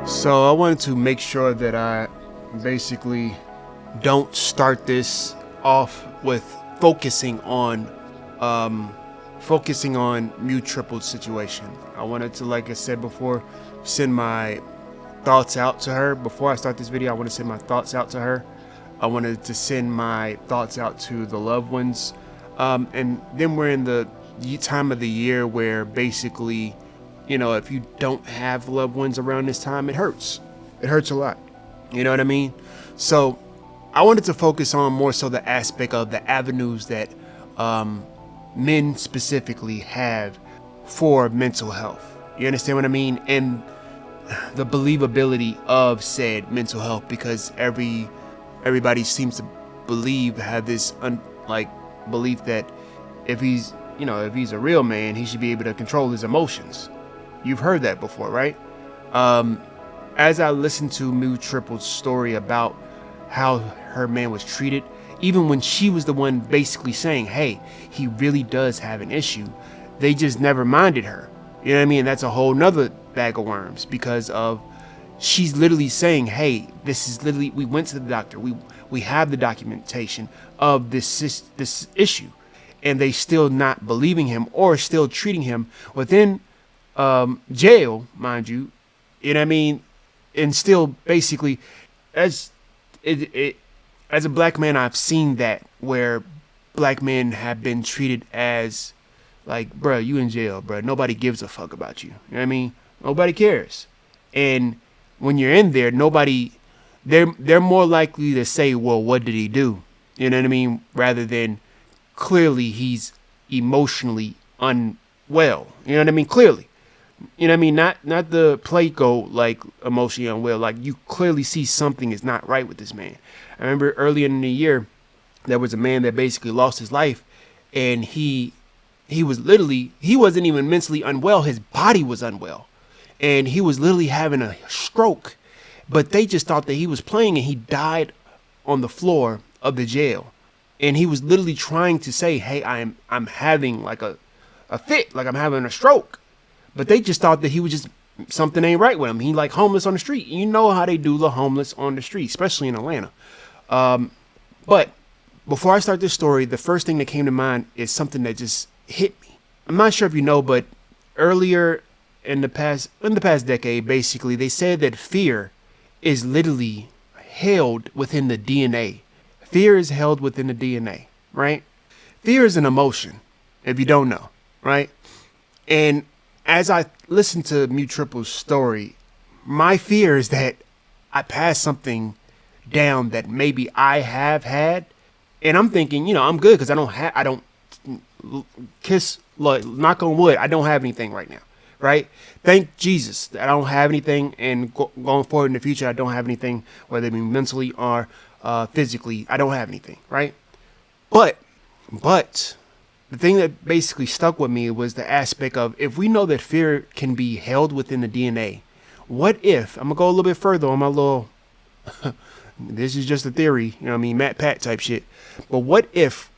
So I wanted to make sure that I basically don't start this off with focusing on mewtripled situation. I wanted to, like I said before, send my thoughts out to her. Before I start this video, I want to send my thoughts out to her. I wanted to send my thoughts out to the loved ones. And then we're in the time of the year where basically, if you don't have loved ones around this time, it hurts. It hurts a lot. You know what I mean? So I wanted to focus on more so the aspect of the avenues that men specifically have for mental health. You understand what I mean? And the believability of said mental health, because everybody seems to have this belief that if he's a real man, he should be able to control his emotions. You've heard that before, right? As I listened to mewtripled's story about how her man was treated, even when she was the one basically saying, hey, he really does have an issue, they just never minded her. You know what I mean? That's a whole nother bag of worms, because of she's literally saying, hey, this is literally, we went to the doctor, we have the documentation of this issue, and they still not believing him or still treating him within jail, mind you. You know what I mean? And still basically, as a black man, I've seen that where black men have been treated as like, bruh, you in jail, bruh. Nobody gives a fuck about you. You know what I mean? Nobody cares. And when you're in there, they're more likely to say, well, what did he do? You know what I mean? Rather than clearly he's emotionally unwell. You know what I mean? Clearly. You know what I mean? Not the play go like emotionally unwell. Like, you clearly see something is not right with this man. I remember earlier in the year, there was a man that basically lost his life, and he wasn't even mentally unwell. His body was unwell, and he was literally having a stroke, but they just thought that he was playing, and he died on the floor of the jail. And he was literally trying to say, hey, I'm having like a fit, like I'm having a stroke. But they just thought that he was just, something ain't right with him. He like homeless on the street. You know how they do the homeless on the street, especially in Atlanta. But before I start this story, the first thing that came to mind is something that just hit me. I'm not sure if you know, but earlier in the past decade, basically, they said that fear is literally held within the DNA. Fear is held within the DNA, right? Fear is an emotion, if you don't know, right? And as I listen to mewtripled's story, my fear is that I pass something down that maybe I have had, and I'm thinking, I'm good because I don't kiss, like, knock on wood, I don't have anything right now, right? Thank Jesus that I don't have anything, and going forward in the future, I don't have anything, whether it be mentally or physically, I don't have anything, right? But the thing that basically stuck with me was the aspect of, if we know that fear can be held within the DNA, what if, I'm gonna go a little bit further on my little, this is just a theory, Matt Pat type shit, but what if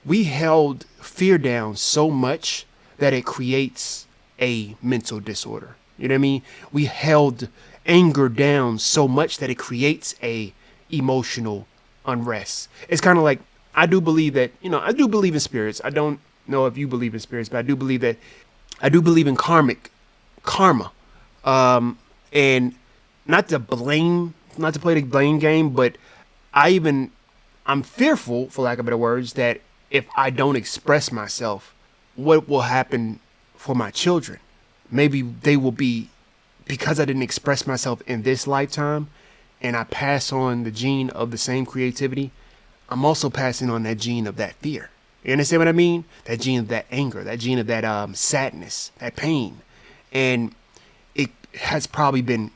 we held fear down so much that it creates a mental disorder? You know what I mean? We held anger down so much that it creates a emotional unrest. It's kind of like, I do believe that, I do believe in spirits. I don't know if you believe in spirits, but I do believe in karma. And not to play the blame game, but I'm fearful, for lack of better words, that if I don't express myself, what will happen for my children? Maybe they will be, because I didn't express myself in this lifetime, and I pass on the gene of the same creativity, I'm also passing on that gene of that fear. You understand what I mean? That gene of that anger, that gene of that sadness, that pain. And it has probably been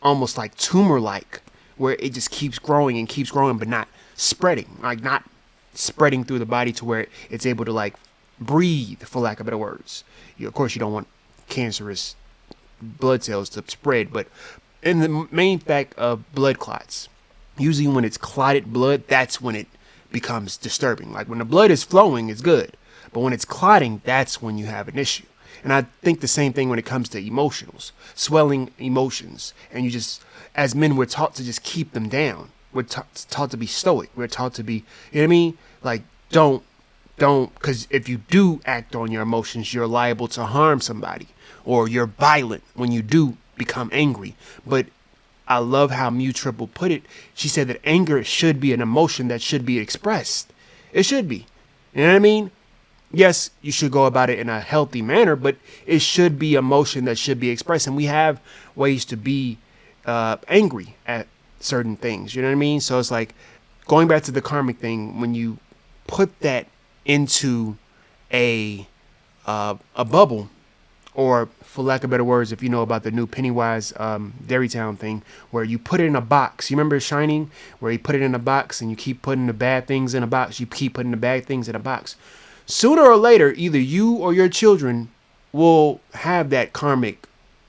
almost like tumor-like, where it just keeps growing and keeps growing, but not spreading, not spreading through the body to where it's able to like breathe, for lack of better words. Of course, you don't want cancerous blood cells to spread, but in the main fact of blood clots, usually when it's clotted blood, that's when it becomes disturbing. Like when the blood is flowing, it's good. But when it's clotting, that's when you have an issue. And I think the same thing when it comes to emotionals, swelling emotions. And you just, as men, we're taught to just keep them down. We're taught to be stoic. We're taught to be, you know what I mean? Like, don't, because if you do act on your emotions, you're liable to harm somebody, or you're violent when you do become angry. But I love how Triple put it. She said that anger should be an emotion that should be expressed. It should be. You know what I mean? Yes, you should go about it in a healthy manner, but it should be emotion that should be expressed. And we have ways to be angry at certain things. You know what I mean? So it's like going back to the karmic thing. When you put that into a bubble, or for lack of better words, if you know about the new Pennywise Dairytown thing, where you put it in a box. You remember Shining, where you put it in a box and you keep putting the bad things in a box. You keep putting the bad things in a box. Sooner or later, either you or your children will have that karmic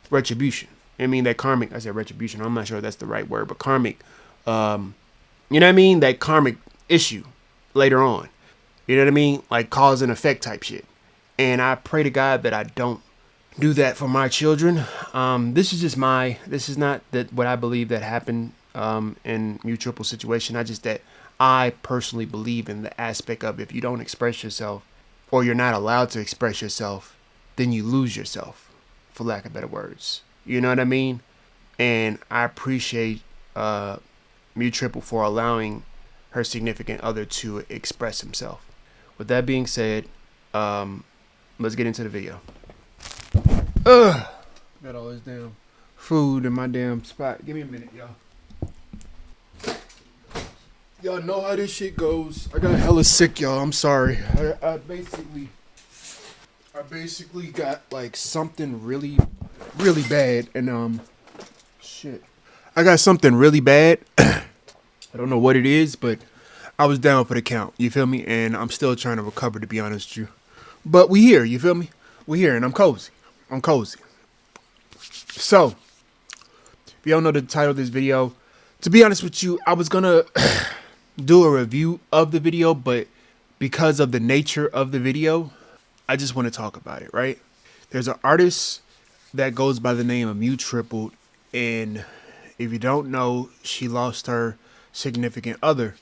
retribution. I mean, that karmic, I said retribution. I'm not sure if that's the right word, but karmic, you know what I mean? That karmic issue later on. You know what I mean? Like cause and effect type shit. And I pray to God that I don't do that for my children. This is not that what I believe that happened in mutual situation. I personally believe in the aspect of, if you don't express yourself, or you're not allowed to express yourself, then you lose yourself, for lack of better words. You know what I mean? And I appreciate Triple for allowing her significant other to express himself. With that being said, let's get into the video. Got all this damn food in my damn spot. Give me a minute, y'all. Y'all know how this shit goes. I got hella sick, y'all. I'm sorry. I basically got like something really bad, and shit. I got something really bad. I don't know what it is, but I was down for the count. You feel me? And I'm still trying to recover, to be honest with you. But we here. You feel me? We here, and I'm cozy. So, if you don't know the title of this video, to be honest with you, I was gonna do a review of the video, but because of the nature of the video, I just want to talk about it, right? There's an artist that goes by the name of mewtripled, and if you don't know, she lost her significant other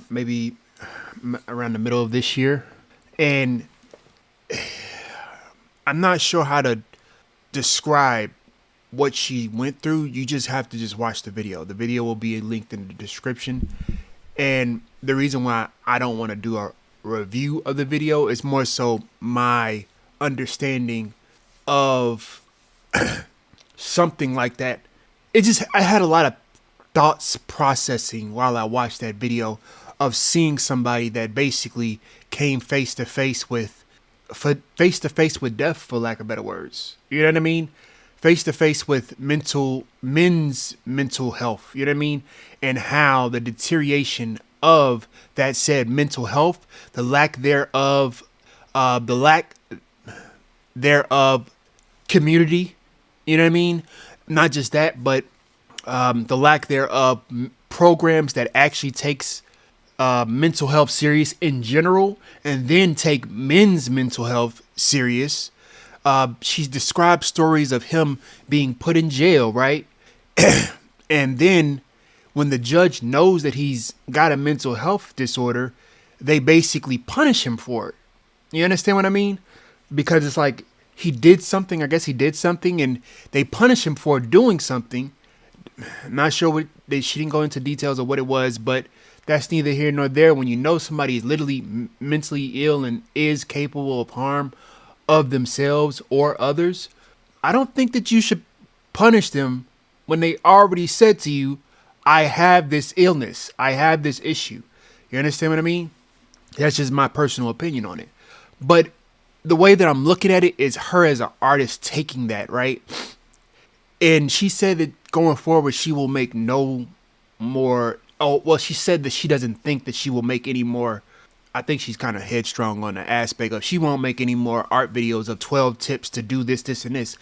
maybe around the middle of this year, and I'm not sure how to describe what she went through. You just have to just watch the video. The video will be linked in the description. And the reason why I don't want to do a review of the video is more so my understanding of something like that. I had a lot of thoughts processing while I watched that video, of seeing somebody that basically came face to face with death, for lack of better words. You know what I mean? Face to face with men's mental health. You know what I mean? And how the deterioration of that said mental health, the lack thereof community. You know what I mean? Not just that, but the lack thereof programs that actually takes mental health serious in general, and then take men's mental health serious. She's described stories of him being put in jail, right? And then when the judge knows that he's got a mental health disorder, they basically punish him for it. You understand what I mean? Because it's like he did something, I guess he did something, and they punish him for doing something. I'm not sure what she didn't go into details of what it was, but that's neither here nor there. When you know somebody is literally mentally ill and is capable of harm of themselves or others, I don't think that you should punish them when they already said to you, I have this illness, I have this issue. You understand what I mean? That's just my personal opinion on it. But the way that I'm looking at it is her as an artist taking that, right? And she said that going forward, she will make no more. Oh, well, she said that she doesn't think that she will make any more. I think she's kind of headstrong on the aspect of she won't make any more art videos of 12 tips to do this, this, and this.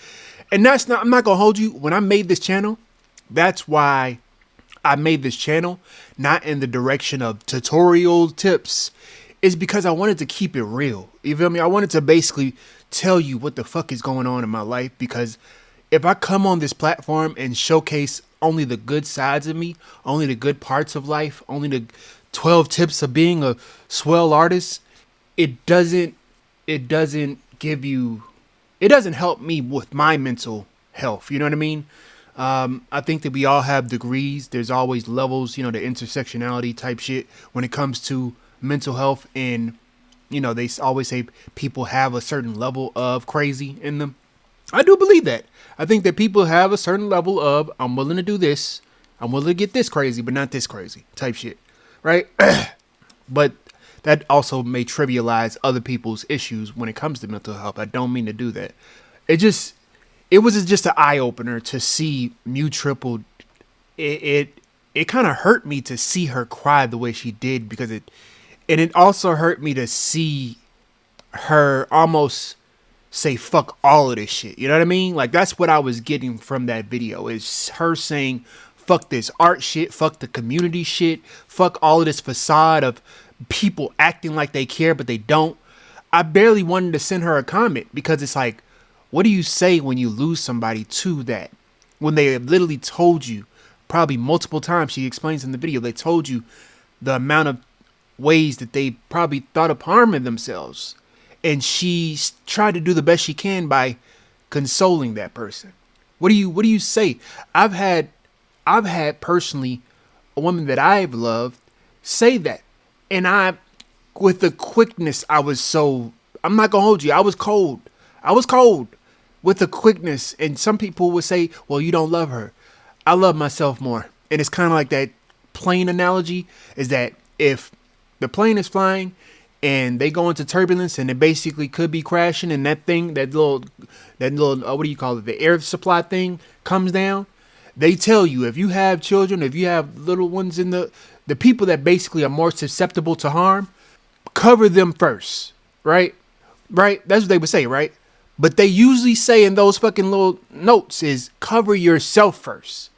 And that's not, I'm not going to hold you. When I made this channel, that's why I made this channel, not in the direction of tutorial tips. is because I wanted to keep it real. You feel me? I wanted to basically tell you what the fuck is going on in my life, because if I come on this platform and showcase only the good sides of me, only the good parts of life, only the 12 tips of being a swell artist, it doesn't give you, it doesn't help me with my mental health. You know what I mean? I think that we all have degrees. There's always levels, the intersectionality type shit when it comes to mental health. And, they always say people have a certain level of crazy in them. I do believe that. I think that people have a certain level of, I'm willing to do this. I'm willing to get this crazy, but not this crazy type shit. Right? But that also may trivialize other people's issues when it comes to mental health. I don't mean to do that. It was just an eye opener to see mewtripled. It kind of hurt me to see her cry the way she did, because it also hurt me to see her almost say fuck all of this shit. You know what I mean? Like, that's what I was getting from that video, is her saying fuck this art shit, fuck the community shit, fuck all of this facade of people acting like they care but they don't. I barely wanted to send her a comment, because it's like, what do you say when you lose somebody to that? When they have literally told you, probably multiple times, she explains in the video, they told you the amount of ways that they probably thought of harming themselves. And she tried to do the best she can by consoling that person. What do you say? I've had personally a woman that I've loved say that. And with the quickness, I'm not gonna hold you, I was cold with the quickness. And some people would say, well, you don't love her. I love myself more. And it's kind of like that plane analogy, is that if the plane is flying and they go into turbulence and it basically could be crashing, and that little what do you call it, the air supply thing comes down, they tell you, if you have children, if you have little ones in the people that basically are more susceptible to harm, cover them first, right? That's what they would say, right? But they usually say in those fucking little notes is cover yourself first.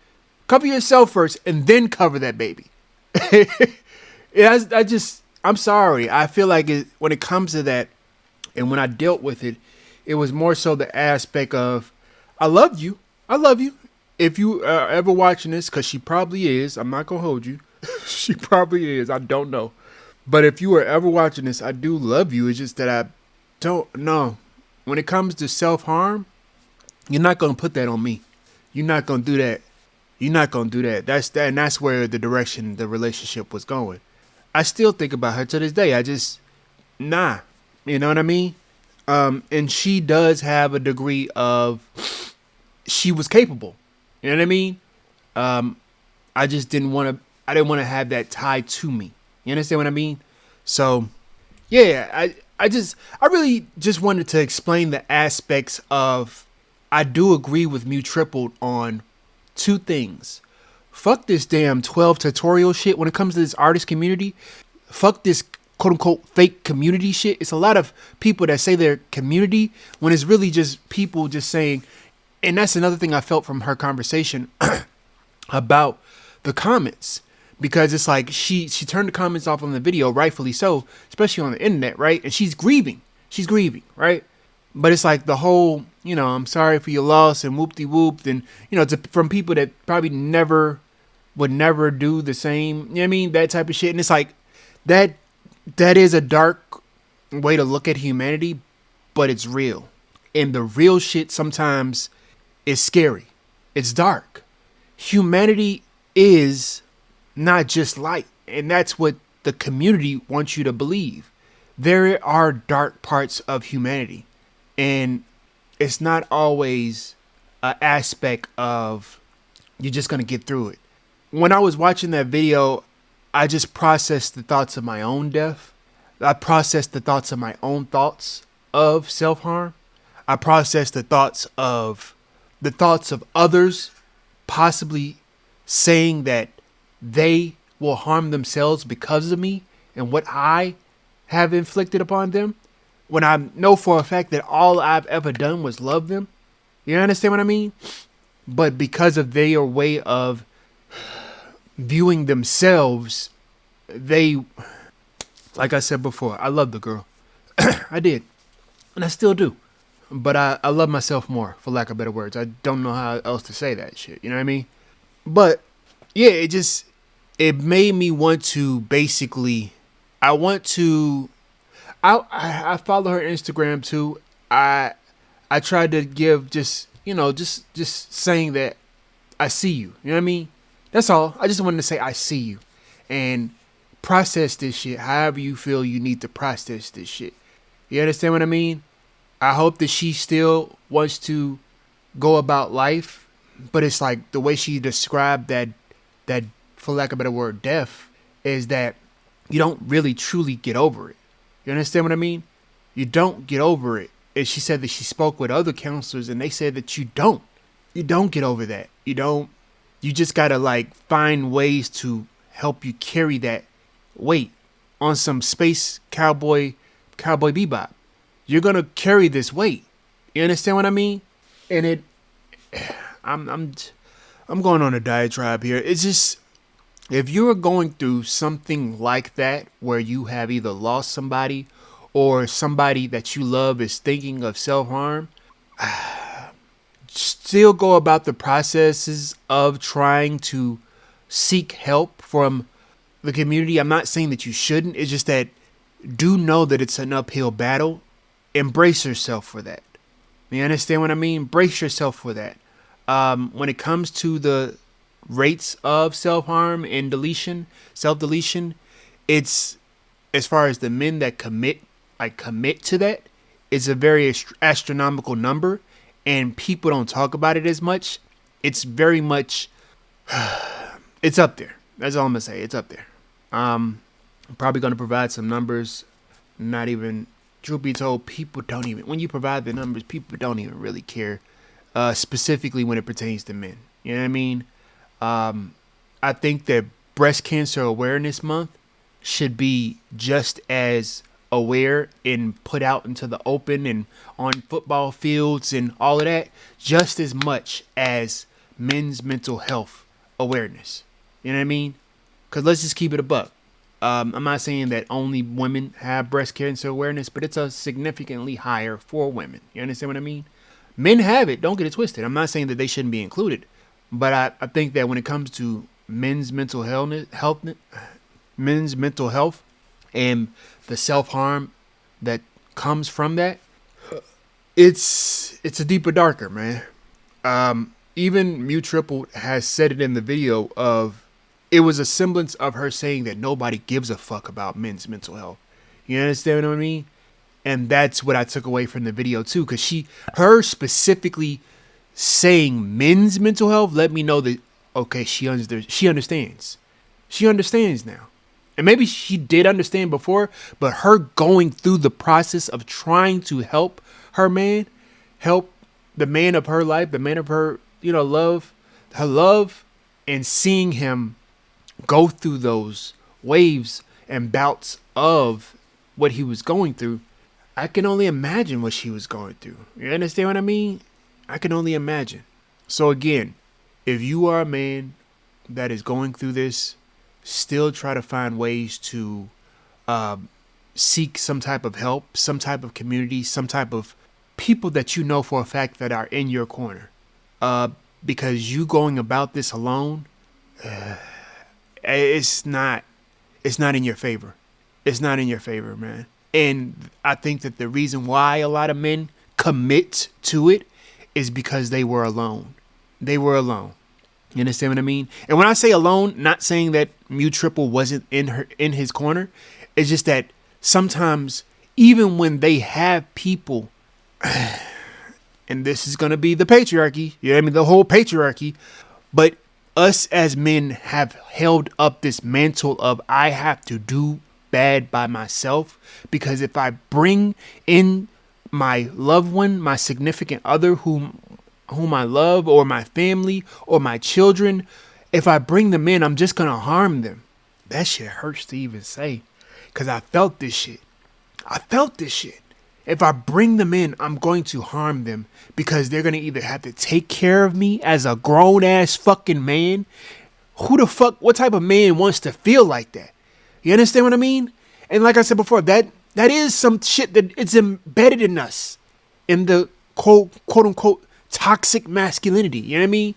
Cover yourself first and then cover that baby. I'm sorry. I feel like when it comes to that, and when I dealt with it, it was more so the aspect of, I love you. If you are ever watching this, because she probably is, I'm not going to hold you. She probably is. I don't know. But if you are ever watching this, I do love you. It's just that I don't know. When it comes to self-harm, you're not going to put that on me. You're not going to do that. And that's where the direction the relationship was going. I still think about her to this day. Nah. You know what I mean? And she does have a degree of, she was capable. You know what I mean? I didn't want to have that tied to me. You understand what I mean? So, yeah, I really just wanted to explain the aspects of, I do agree with mewtripled on two things. Fuck this damn 12 tutorial shit when it comes to this artist community. Fuck this quote unquote fake community shit. It's a lot of people that say they're community when it's really just people just saying, and that's another thing I felt from her conversation about the comments. Because it's like she turned the comments off on the video, rightfully so, especially on the internet, right? And she's grieving, right? But it's like the whole, I'm sorry for your loss and whoop-de-whoop. And, from people that probably would never do the same, you know what I mean? That type of shit. And it's like, that is a dark way to look at humanity, but it's real. And the real shit sometimes is scary. It's dark. Humanity is not just light. And that's what the community wants you to believe. There are dark parts of humanity. And it's not always an aspect of you're just going to get through it. When I was watching that video, I just processed the thoughts of my own death. I processed the thoughts of my own thoughts of self-harm. I processed the thoughts of others possibly saying that they will harm themselves because of me and what I have inflicted upon them, when I know for a fact that all I've ever done was love them. You understand what I mean? But because of their way of viewing themselves, they Like I said before, I love the girl. I did. And I still do. But I love myself more, for lack of better words. I don't know how else to say that shit. You know what I mean? But yeah, it made me want to basically, I want to, I follow her Instagram too. I tried to give just, just saying that I see you. You know what I mean? That's all. I just wanted to say I see you. And process this shit however you feel you need to process this shit. You understand what I mean? I hope that she still wants to go about life, but it's like the way she described that for lack of a better word, death, is that you don't really truly get over it. You understand what I mean? You don't get over it. And she said that she spoke with other counselors and they said that you don't. You don't get over that. You just gotta like find ways to help you carry that weight on some space cowboy bebop. You're gonna carry this weight. You understand what I mean? And I'm going on a diatribe here. It's just, if you're going through something like that where you have either lost somebody or somebody that you love is thinking of self-harm, still go about the processes of trying to seek help from the community. I'm not saying that you shouldn't. It's just that do know that it's an uphill battle. Embrace yourself for that. You understand what I mean? Brace yourself for that. When it comes to the rates of self-harm and self-deletion, it's, as far as the men that commit to that, it's a very astronomical number, and people don't talk about it as much. It's very much, it's up there. That's all I'm gonna say. It's up there. I'm probably gonna provide some numbers. Not even, truth be told, people don't even, when you provide the numbers, people don't even really care, specifically when it pertains to men. You know what I mean? I think that Breast Cancer Awareness Month should be just as aware and put out into the open and on football fields and all of that, just as much as men's mental health awareness. You know what I mean? Because let's just keep it a buck. I'm not saying that only women have breast cancer awareness, but it's a significantly higher for women. You understand what I mean? Men have it. Don't get it twisted. I'm not saying that they shouldn't be included, but I think that when it comes to men's mental health, and the self-harm that comes from that, it's a deeper, darker, man. Even mewtripled has said it in the video of, it was a semblance of her saying that nobody gives a fuck about men's mental health. You understand what I mean? And that's what I took away from the video too, because her specifically saying men's mental health let me know that, okay, she understands. She understands now. And maybe she did understand before, but her going through the process of trying to help her man, help the man of her life, the man of her, her love, and seeing him go through those waves and bouts of what he was going through, I can only imagine what she was going through. You understand what I mean? I can only imagine. So again, if you are a man that is going through this, still try to find ways to seek some type of help, some type of community, some type of people that you know for a fact that are in your corner. Because you going about this alone, it's not in your favor. It's not in your favor, man. And I think that the reason why a lot of men commit to it is because they were alone. They were alone. You understand what I mean? And when I say alone, not saying that mewtripled wasn't in his corner. It's just that sometimes, even when they have people, and this is going to be the patriarchy, you know what I mean? The whole patriarchy. But us as men have held up this mantle of, I have to do bad by myself, because if I bring in my loved one, my significant other whom I love, or my family, or my children, if I bring them in, I'm just going to harm them. That shit hurts to even say, because I felt this shit. If I bring them in, I'm going to harm them, because they're going to either have to take care of me as a grown ass fucking man. What type of man wants to feel like that? You understand what I mean? And like I said before, that is some shit that it's embedded in us, in the quote unquote toxic masculinity. You know what I mean?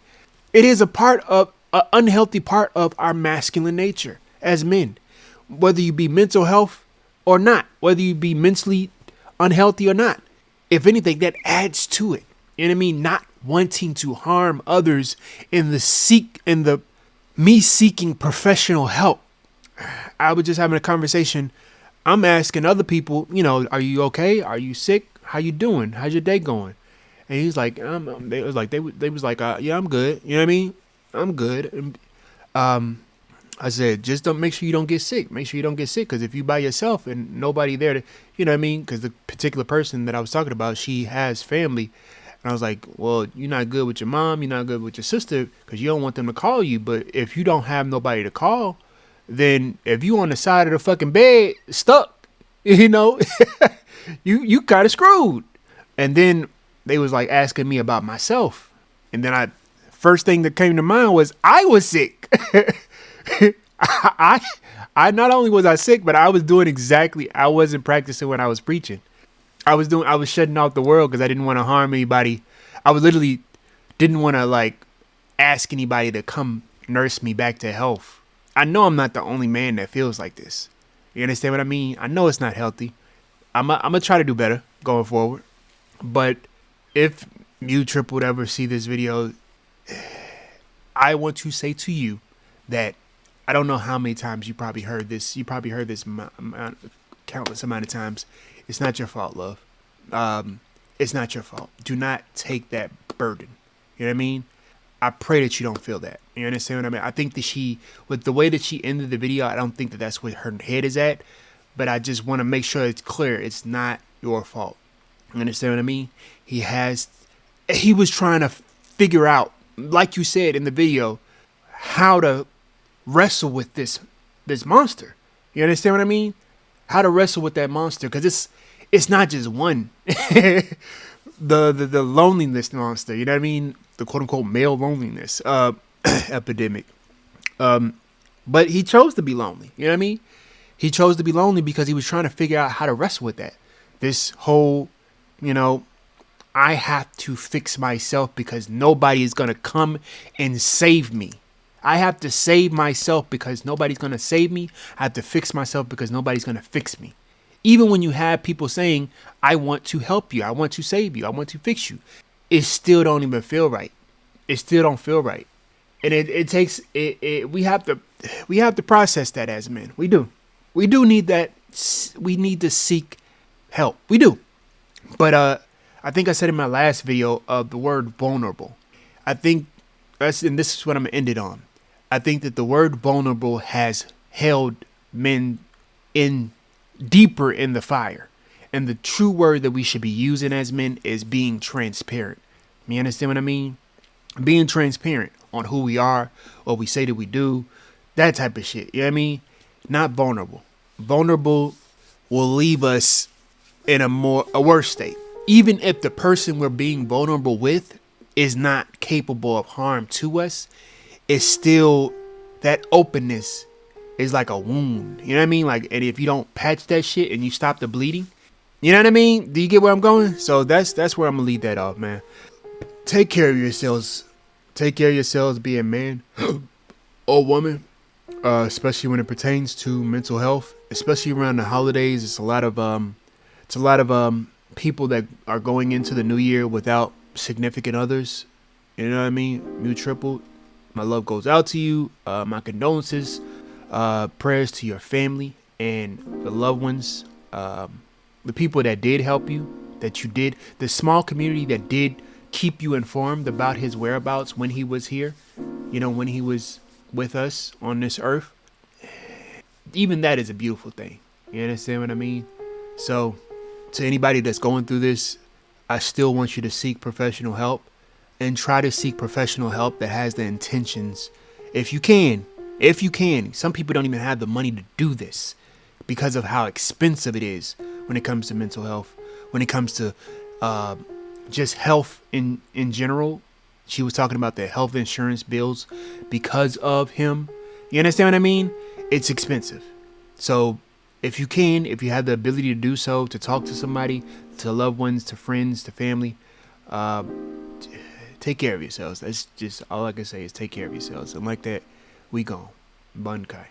It is a part of an unhealthy part of our masculine nature as men, whether you be mental health or not, whether you be mentally unhealthy or not. If anything, that adds to it. You know what I mean? Not wanting to harm others in the me seeking professional help. I was just having a conversation. I'm asking other people, you know, are you okay? Are you sick? How you doing? How's your day going? And he's like, they was like, yeah, I'm good. You know what I mean? I'm good. And, I said, just don't make sure you don't get sick. Make sure you don't get sick, because if you by yourself and nobody there to, you know what I mean? Because the particular person that I was talking about, she has family. And I was like, well, you're not good with your mom. You're not good with your sister, because you don't want them to call you. But if you don't have nobody to call, then if you on the side of the fucking bed stuck, you know, you kind of screwed. And then they was like asking me about myself. And then first thing that came to mind was I was sick. I not only was I sick, but I wasn't practicing when I was preaching. I was shutting out the world because I didn't want to harm anybody. I was literally didn't want to like ask anybody to come nurse me back to health. I know I'm not the only man that feels like this. You understand what I mean? I know it's not healthy. I'm gonna try to do better going forward. But if you tripled ever see this video, I want to say to you that I don't know how many times you probably heard this. You probably heard this countless amount of times. It's not your fault, love. It's not your fault. Do not take that burden. You know what I mean? I pray that you don't feel that. You understand what I mean? I think that with the way that she ended the video, I don't think that that's where her head is at. But I just want to make sure it's clear. It's not your fault. You understand what I mean? He was trying to figure out, like you said in the video, how to wrestle with this monster. You understand what I mean? How to wrestle with that monster, because it's not just one. the loneliness monster. You know what I mean? The quote unquote male loneliness epidemic. But he chose to be lonely. You know what I mean? He chose to be lonely because he was trying to figure out how to wrestle with that. This whole, you know, I have to fix myself because nobody is going to come and save me. I have to save myself because nobody's going to save me. I have to fix myself because nobody's going to fix me. Even when you have people saying, I want to help you, I want to save you, I want to fix you, it still don't even feel right. It still don't feel right. And we have to process that as men. We do need that. We need to seek help. We do. But I think I said in my last video of the word vulnerable. I think and this is what I'm going to end it on. I think that the word vulnerable has held men in deeper in the fire. And the true word that we should be using as men is being transparent. You understand what I mean? Being transparent on who we are, what we say that we do, that type of shit. You know what I mean? Not vulnerable. Vulnerable will leave us in a worse state. Even if the person we're being vulnerable with is not capable of harm to us, it's still, that openness is like a wound. You know what I mean? Like, and if you don't patch that shit and you stop the bleeding, you know what I mean? Do you get where I'm going? So that's where I'm gonna leave that off, man. Take care of yourselves. Take care of yourselves, be a man or woman, especially when it pertains to mental health, especially around the holidays. It's a lot of people that are going into the new year without significant others. You know what I mean? Mewtripled. My love goes out to you. My condolences, prayers to your family and the loved ones, the people that did help you, the small community that did keep you informed about his whereabouts when he was here, you know, when he was with us on this earth. Even that is a beautiful thing. You understand what I mean? So to anybody that's going through this, I still want you to seek professional help, and try to seek professional help that has the intentions. If you can, some people don't even have the money to do this because of how expensive it is when it comes to mental health, when it comes to just health in general. She was talking about the health insurance bills because of him. You understand what I mean? It's expensive. So if you can, if you have the ability to do so, to talk to somebody, to loved ones, to friends, to family, uh, take care of yourselves. That's just all I can say is take care of yourselves. And like that, we gone. Bunkai.